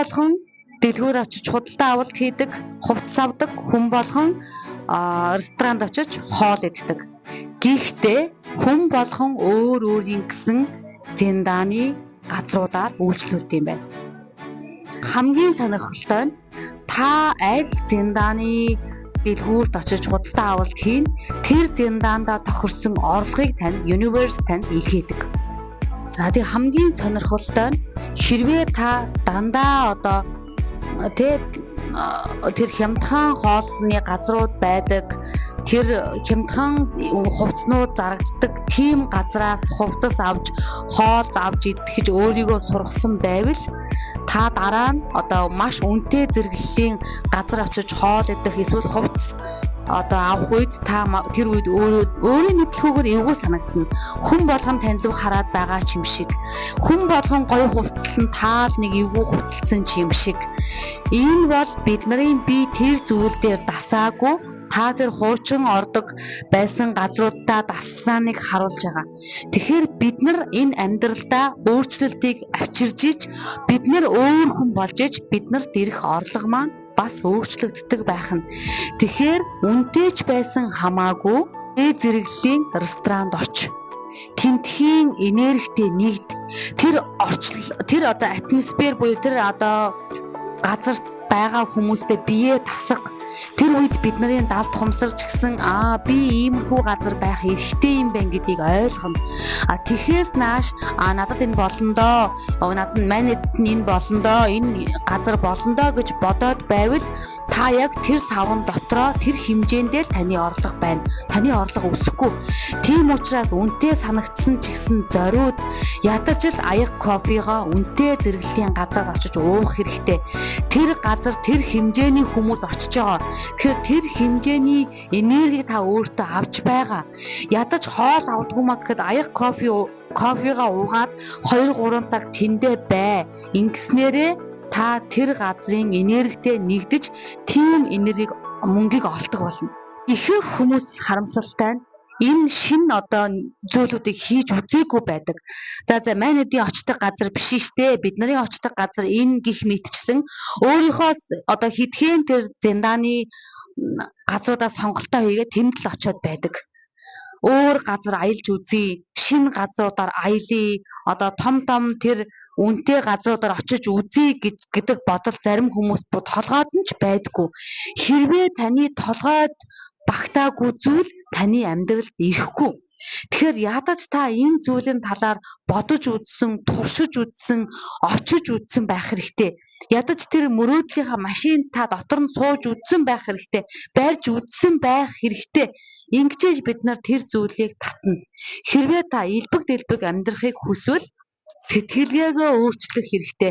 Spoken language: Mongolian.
болгон дэлгүүр очиж худалдаа авалт хийдэг, хувцас авдаг, хүн болгон ресторанд очиж хоол иддэг. Гэхдээ хүн болгон өөр өөрийн гэсэн зэндааны газруудаар үйлчлүүлдэг юм байна. Хамгийн сонирхолтой нь та аль зэндааны дэлгүүрт очиж худалдаа авалт хийн, тэр зэндаанда тохирсон орлогыг танд universe танд илгээдэг. За тийм хамгийн сонирхолтой нь хэрвээ та дандаа тэр хямдхан хоолны газрууд байдаг, тэр хямдхан хувцснууд зарагддаг тийм газраас хувцас авч хоол авч идэх өөрийгөө сургасан байвал та дараа нь маш үнэтэй зэрэглэлийн газар очиж хоол идэх эсвэл хувцас авах үед та тэр үед өөрөө мэдлэгүйгээр эвгүй санагдана. Хүн болгон тань руу хараад байгаа ч юм шиг. Хүн болгон гоё хувцаслан таал нэг эвгүй хувцалсан ч юм шиг. Энэ бол бидний бие тэр зүйл дээр дасаагүй, та тэр хуучин ордог байсан газруудаа дассаныг харуулж байгаа. Тэгэхээр бид нар энэ амьдралдаа өөрчлөлтийг авчирж иж, бид нар өөр хүн болж иж, бид нар дэрэх орлого маань бас өөрчлөгддөг байх нь. Тэгэхээр үнэтэйч байсан хамаагүй зэрэглэлийн ресторанд оч. Тэнтхийн энергитэй нэгд. Тэр атмосфер буюу тэр газар байгаа хүмүүстэй бие тасга. Тэр үед бидний далд хумсарч гисэн би иймэрхүү газар байх эрхтэй юм байна гэдгийг ойлгоно. Тэгэхээс нааш надад энэ болондоо, надад манайд энэ болондоо, энэ газар болондоо гэж бодоод байвал та яг тэр савн дотроо тэр хэмжээндээ л таны орлого байна. Таны орлого өсөхгүй. Тийм учраас үнэтэй санагдсан ч гэсэн зориуд ядаж л аяг кофегоо үнэтэй зэрэглэлийн газраас очиж уух хэрэгтэй. Тэр газар тэр хэмжээний хүмүүс очиж байгаа. Тэгэхээр тэр хэмжээний энергийг та өөртөө авч байгаа. Ядаж хоол авдгүй маа гэхэд аяг кофега уугаад 2-3 цаг тэндээ бай. Ингэснээрээ та тэр газрын энергитэй нэгдэж тийм мөнгийг олдог болно. Ихэнх хүмүүс харамсалтай нь энэ шин зүйлүүдийг хийж үзээгүй байдаг. За манайдын очдог газар биш штэ. Бидний очдог газар энэ гих мэтчлэн өөрийнхөө хитгэн тэр зэндааны газруудаа сонголтоо хийгээд тэнд л очиод байдаг. Өөр газар аялж үзье, шинэ газруудаар аялье, том тэр үнэтэй газруудаар очиж үзье гэдэг бодол зарим хүмүүст толгойд нь ч байдгүй. Хэрвээ таны толгойд багтаагүй зүйл таны амьдралд ирэхгүй. Тэгэхээр ядаж та энэ зүйлийн талаар бодож үзсэн, туршиж үзсэн, очиж үзсэн байх хэрэгтэй. Ядаж тэр мөрөөдлийнхаа машин та дотор нь сууж үзсэн байх хэрэгтэй. Барьж үзсэн байх хэрэгтэй. Ингэжээж бид нар тэр зүйлийг татна. Хэрвээ та элбэг дэлбэг амьдрахыг хүсвэл сэтгэлгээгээ өөрчлөх хэрэгтэй.